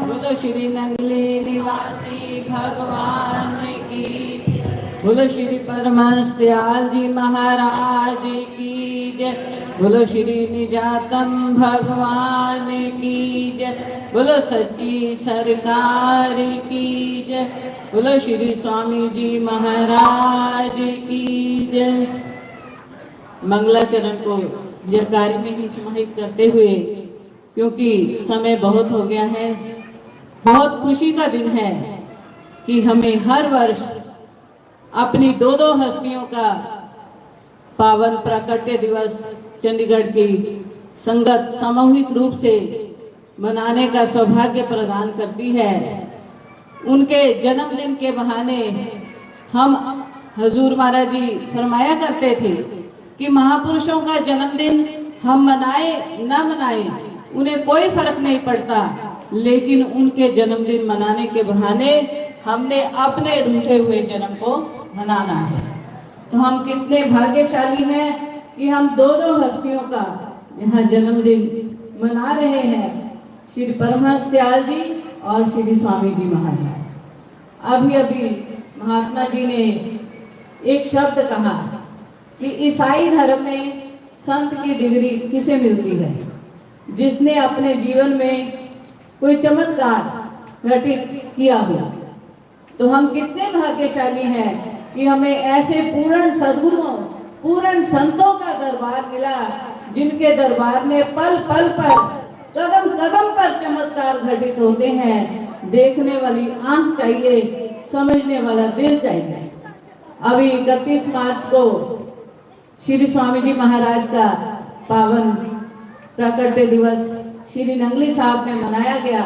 बोलो श्री नंगली निवासी भगवान की, बोलो श्री परमहंस दयाल जी महाराज की जय, बोलो श्री निजातम भगवान की जय, बोलो सच्ची सरकार की जय, बोलो श्री स्वामी जी महाराज की जय। मंगलाचरण को जयकारी में ही समाहित करते हुए, क्योंकि समय बहुत हो गया है, बहुत खुशी का दिन है कि हमें हर वर्ष अपनी दो दो हस्तियों का पावन प्राकट्य दिवस चंडीगढ़ की संगत सामूहिक रूप से मनाने का सौभाग्य प्रदान करती है। उनके जन्मदिन के बहाने हम हजूर महाराज जी फरमाया करते थे कि महापुरुषों का जन्मदिन हम मनाए न मनाए उन्हें कोई फर्क नहीं पड़ता, लेकिन उनके जन्मदिन मनाने के बहाने हमने अपने रूठे हुए जन्म को मनाना है। तो हम कितने भाग्यशाली हैं कि हम दो दो हस्तियों का यहाँ जन्मदिन मना रहे हैं, श्री परमहंस दयाल जी और श्री स्वामी जी महाराज। अभी अभी महात्मा जी ने एक शब्द कहा कि ईसाई धर्म में संत की डिग्री किसे मिलती है? जिसने अपने जीवन में कोई चमत्कार घटित किया हो। तो हम कितने भाग्यशाली हैं कि हमें ऐसे पूर्ण सद्गुरुओं, पूर्ण संतों का दरबार मिला, जिनके दरबार में पल पल पर, कदम कदम पर चमत्कार घटित होते हैं। देखने वाली आंख चाहिए, समझने वाला दिल चाहिए। अभी 31 मार्च को श्री स्वामी जी महाराज का पावन प्राकट्य दिवस श्री नंगली साहब में मनाया गया।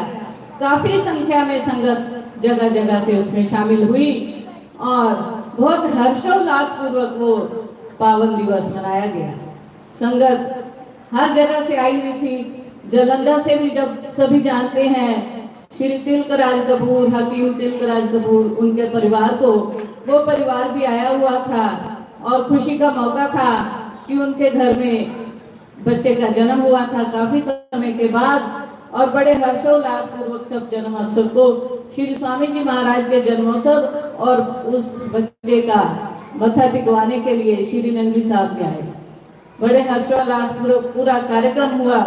काफी संख्या में संगत जगह जगह से उसमें शामिल हुई और बहुत हर्षोल्लास पूर्वक वो पावन दिवस मनाया गया। संगत हर जगह से आई हुई थी। जालंधर से भी, जब सभी जानते हैं श्री तिलकराज कपूर, हकीम तिलकराज कपूर, उनके परिवार को, वो परिवार भी आया हुआ था और खुशी का मौका था कि उनके घर में बच्चे का जन्म हुआ था काफी समय के बाद। और बड़े हर्षोल्लास पूर्वक सब जन्मोत्सव को, श्री स्वामी जी महाराज के जन्मोत्सव और उस बच्चे का मत्था टिकवाने के लिए श्री नंगली साहब के आए। बड़े हर्षोल्लास पूर्वक पूरा कार्यक्रम हुआ।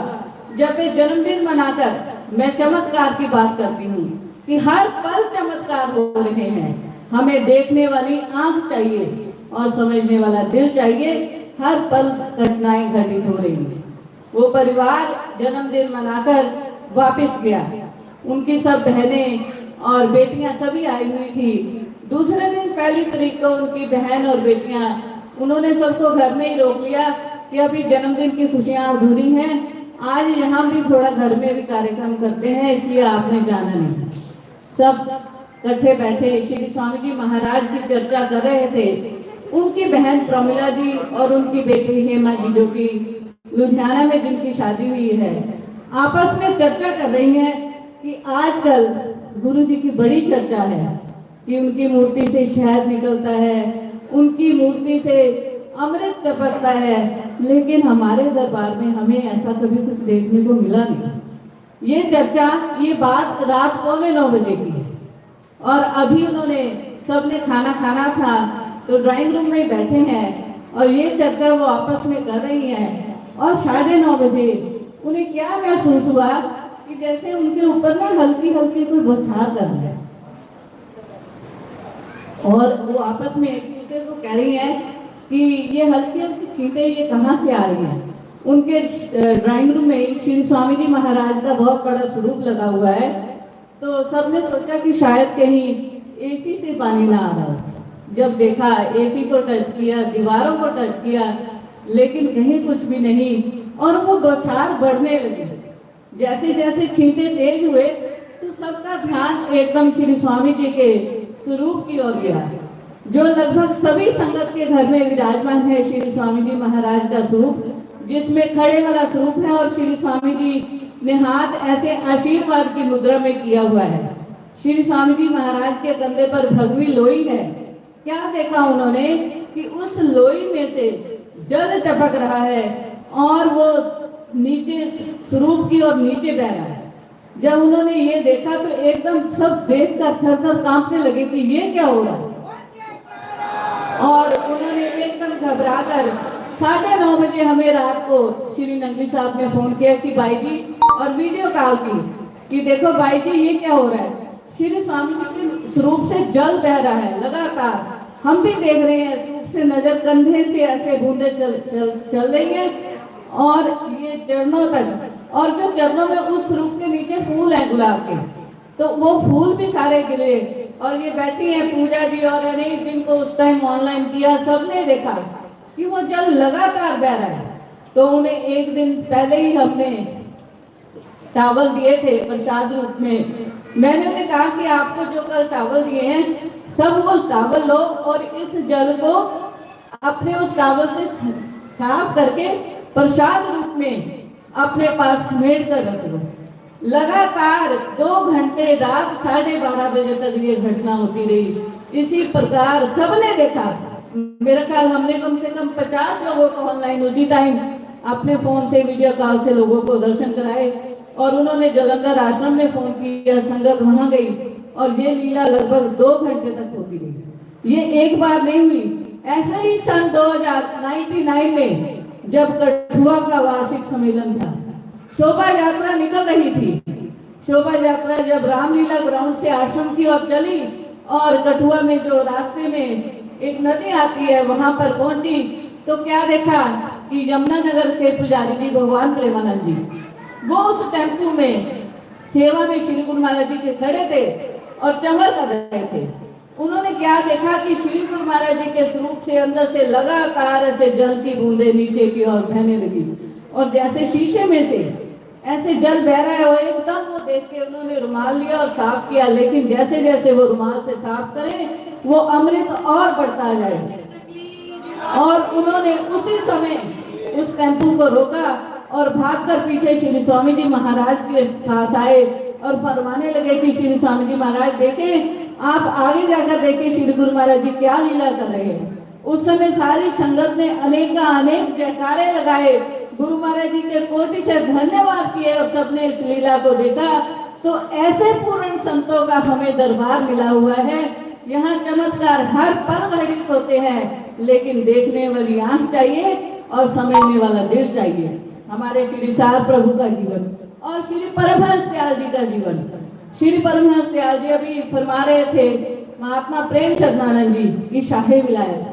जब वे जन्मदिन मनाकर मैं चमत्कार की बात करती हूँ कि हर पल चमत्कार हो रहे हैं। हमें देखने वाली आंख चाहिए और समझने वाला दिल चाहिए। हर पल घटनाएं घटित हो रही हैं। वो परिवार जन्मदिन मनाकर वापस गया। उनकी सब बहनें और बेटियां सभी आई हुई थी। दूसरे दिन 1 तारीख को उनकी बहन और बेटियां, उन्होंने सबको घर में ही रोक लिया कि अभी जन्मदिन की खुशियां अधूरी हैं, आज यहाँ भी थोड़ा घर में भी कार्यक्रम करते हैं, इसलिए आपने जाना नहीं। सब इकट्ठे बैठे श्री स्वामी जी महाराज की चर्चा कर रहे थे। उनकी बहन प्रमिला जी और उनकी बेटी हेमा जी, जो कि लुधियाना में जिनकी शादी हुई है, आपस में चर्चा कर रही हैं कि आजकल गुरु जी की बड़ी चर्चा है कि उनकी मूर्ति से शहद निकलता है, उनकी मूर्ति से अमृत टपकता है, लेकिन हमारे दरबार में हमें ऐसा कभी कुछ देखने को मिला नहीं। ये चर्चा, ये बात रात 9:15 बजे की है और अभी उन्होंने, सबने खाना खाना था तो ड्राइंग रूम में बैठे हैं और ये चर्चा वो आपस में कर रही हैं। और 9:30 बजे उन्हें क्या महसूस हुआ कि जैसे उनके ऊपर ना हल्की हल्की कोई बौछार कर रहा है और वो आपस में एक दूसरे को कह रही हैं कि ये हल्की हल्की छींटे ये कहाँ से आ रही हैं। उनके ड्राइंग रूम में श्री स्वामी जी महाराज का बहुत बड़ा स्वरूप लगा हुआ है, तो सबने सोचा कि शायद कहीं एसी से पानी ना आ रहा हो। जब देखा, एसी को टच किया, दीवारों को टच किया, लेकिन कहीं कुछ भी नहीं और वो बौछार बढ़ने लगे। जैसे जैसे छींटे तेज हुए तो सबका ध्यान एकदम श्री स्वामी जी के स्वरूप की ओर गया, जो लगभग सभी संगत के घर में विराजमान है। श्री स्वामी जी महाराज का स्वरूप, जिसमें खड़े वाला स्वरूप है और श्री स्वामी जी ने हाथ ऐसे आशीर्वाद की मुद्रा में किया हुआ है। श्री स्वामी जी महाराज के कंधे पर भगवी लोई है। क्या देखा उन्होंने कि उस लोई में से जल टपक रहा है और वो नीचे स्वरूप की ओर नीचे बह रहा है। जब उन्होंने ये देखा तो एकदम सब देखकर थर-थर कांपने लगे कि ये क्या हो रहा है। और उन्होंने एकदम घबराकर 9:30 बजे हमें रात को श्री नंदी साहब ने फोन किया कि भाई जी, और वीडियो कॉल की कि देखो भाई जी ये क्या हो रहा है। श्री स्वामी जी के स्वरूप से जल बह रहा है लगातार, हम भी देख रहे हैं, स्वरूप से नजर कंधे से ऐसे बूंदे चल रही है और ये चरणों तक, और जो चरणों में उस स्वरूप के नीचे फूल है गुलाब के, तो वो फूल भी सारे गिरे। और ये बैठी है पूजा जी और अनेक जिनको उस टाइम ऑनलाइन किया, सबने देखा कि वो जल लगातार बह रहा है। तो उन्हें एक दिन पहले ही हमने टावल दिए थे प्रसाद रूप में। मैंने उन्हें कहा कि आपको जो कल टावल दिए हैं सब वो टावल लो और इस जल को अपने उस टावल से साफ करके प्रसाद रूप में अपने पास समेट कर रख लो। लगातार 2 घंटे रात 12:30 बजे तक ये घटना होती रही। इसी प्रकार सबने देखा, मेरा ख्याल हमने कम से कम 50 लोगों को ऑनलाइन उसी टाइम अपने फोन से वीडियो कॉल से लोगों को दर्शन कराए। और उन्होंने जलंधर आश्रम में फोन किया, संगत वहां गई और ये लीला लगभग 2 घंटे तक होती रही। ये एक बार नहीं हुई, ऐसे ही सन 2099 में जब कठुआ का वार्षिक सम्मेलन था, शोभा यात्रा निकल रही थी। शोभा यात्रा जब रामलीला ग्राउंड से आश्रम की ओर चली और कठुआ में जो रास्ते में एक नदी आती है वहां पर पहुंची, तो क्या देखा कि यमुनानगर के पुजारी जी भगवान प्रेमानंद जी वो उस टेम्पू में सेवा में श्री गुरु महाराज जी के खड़े थे और चमर कर रहे थे। उन्होंने क्या देखा कि श्री गुरु महाराज जी के स्वरूप से अंदर से लगातार ऐसे जल की बूंदे नीचे की ओर बहने लगी और जैसे शीशे में से ऐसे जल बह रहा है। और एकदम वो देख के उन्होंने रुमाल लिया और साफ किया, लेकिन जैसे जैसे वो रुमाल से साफ करे वो अमृत और बढ़ता जाए। और उन्होंने उसी समय उस टेम्पू को रोका और भागकर पीछे श्री स्वामी जी महाराज के पास आए और फरमाने लगे कि श्री स्वामी जी महाराज देखें, आप आगे जाकर देखें श्री गुरु महाराज जी क्या लीला कर रहे हैं। उस समय सारी संगत ने अनेक जयकारे लगाए, गुरु महाराज जी के कोटि से धन्यवाद किए और सबने इस लीला को देखा। तो ऐसे पूर्ण संतों का हमें दरबार मिला हुआ है। यहाँ चमत्कार हर पल घटित होते हैं, लेकिन देखने वाली आंख चाहिए और समझने वाला दिल चाहिए। हमारे श्री सार प्रभु का जीवन और श्री परमहंस दयाल जी का जीवन। श्री परमहंस दयाल जी अभी फरमा रहे थे महात्मा प्रेम चंदानंद जी की शाही विलायत।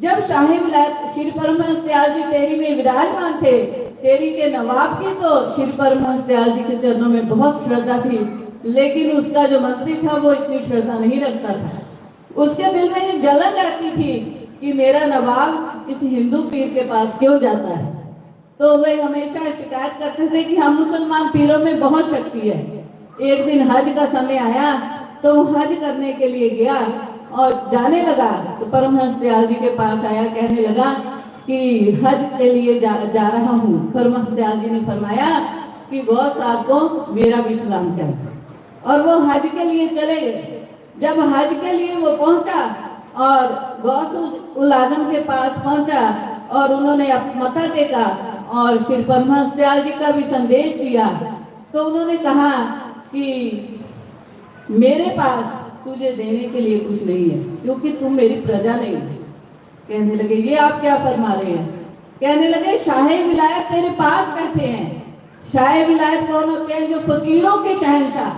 जब शाही विलायत श्री परमहंस दयाल जी टेरी में विराजमान थे, टेरी के नवाब की तो श्री परमहंस दयाल जी के चरणों में बहुत श्रद्धा थी, लेकिन उसका जो मंत्री था वो इतनी श्रद्धा नहीं रखता था। उसके दिल में ये जलन रहती थी कि मेरा नवाब इस हिंदू पीर के पास क्यों जाता है। तो वे हमेशा शिकायत करते थे कि हम मुसलमान पीरों में बहुत शक्ति है। एक दिन हज का समय आया तो वो हज करने के लिए गया और जाने लगा तो परमहंस दयाल जी के पास आया, कहने लगा कि हज के लिए जा रहा हूँ। परमहंस दयाल जी ने फरमाया कि गौ साहब को मेरा भी सलाम कर। और वो हज के लिए चले गए। जब हज के लिए वो पहुंचा और गौस उल आजम के पास पहुंचा और उन्होंने मत्था टेका और श्री परमहंस दयाल जी का भी संदेश दिया, तो उन्होंने कहा कि मेरे पास तुझे देने के लिए कुछ नहीं है, क्योंकि तुम मेरी प्रजा नहीं है। कहने लगे ये आप क्या फरमा रहे हैं। कहने लगे शाही विलायत तेरे पास बैठे हैं। शाही विलायत कौन होते हैं? जो फकीरों के शहंशाह,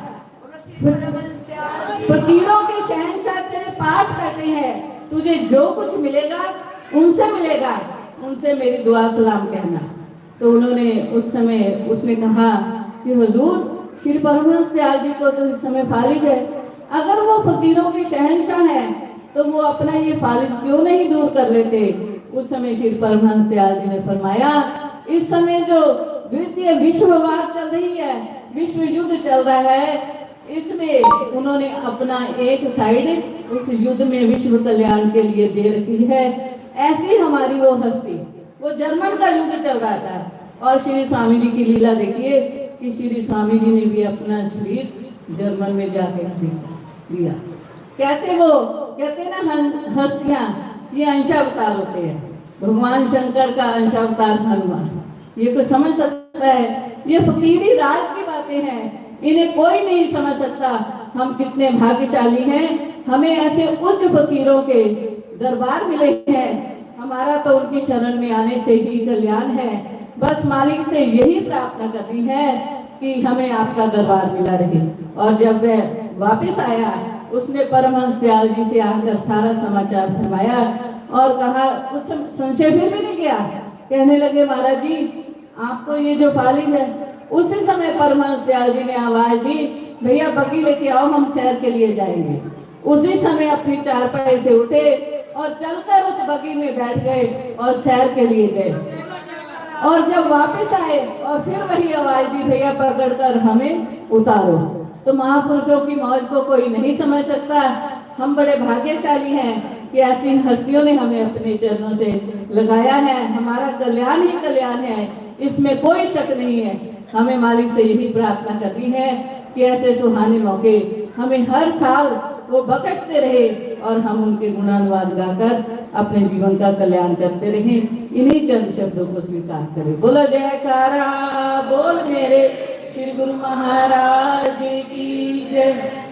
फकीरों के शहंशाह तेरे पास बैठे हैं। तुझे जो कुछ मिलेगा उनसे मिलेगा, उनसे मेरी दुआ सलाम कहना। तो उन्होंने उस समय उसने कहा कि हुजूर श्री परमहंस दयाल जी को तो इस समय फालिज है, अगर वो फकीरों के शहंशाह हैं तो वो अपना ये फालिज क्यों नहीं दूर कर लेते। उस समय श्री परमहंस दयाल जी ने फरमाया इस समय जो द्वितीय विश्ववार चल रही है, विश्व युद्ध चल रहा है, इसमें उन्होंने अपना एक साइड उस युद्ध में विश्व कल्याण के लिए दे रखी है। ऐसी हमारी वो हस्ती, वो जर्मन का युद्ध चल रहा था और श्री स्वामी जी की लीला देखिए कि श्री स्वामी जी ने भी अपना शरीर जर्मन में जाके दिया। कैसे वो कहते ना हस्तियां ये अंशावतार होते हैं। भगवान शंकर का अंशावतार हनुमान, ये कोई समझ सकता है? ये फकीरी राज की बातें हैं। इन्हें कोई नहीं समझ सकता हम कितने भाग्यशाली हैं। हमें ऐसे उच्च फकीरों के दरबार मिले हैं। हमारा तो उनकी शरण में आने से ही कल्याण है। बस मालिक से यही प्रार्थना करनी है कि हमें आपका दरबार मिला रहे। और जब वह वापस आया, उसने परमहंस दयाल जी से आकर सारा समाचार फरमाया और कहा, उस संशय फिर भी नहीं गया। कहने लगे, महाराज जी आपको ये जो पाली है। उसी समय परमहंस दयाल जी ने आवाज दी, भैया बग्गी लेके आओ, हम सैर के लिए जाएंगे। उसी समय अपनी चारपाई से उठे और चलकर उस बग्गी में बैठ गए और सैर के लिए गए। और जब वापस आए और फिर वही आवाज दी, भैया पकड़कर हमें उतारो। तो महापुरुषों की मौज को कोई नहीं समझ सकता। हम बड़े भाग्यशाली हैं कि ऐसी हस्तियों ने हमें अपने चरणों से लगाया है। हमारा कल्याण ही कल्याण है, इसमें कोई शक नहीं है। हमें मालिक से यही प्रार्थना करनी है कि ऐसे सुहाने मौके हमें हर साल वो बख्शते रहे और हम उनके गुणानुवाद गाकर अपने जीवन का कल्याण करते रहें। इन्हीं चंद शब्दों को स्वीकार करें। बोलो जयकारा बोल मेरे श्री गुरु महाराज की जय।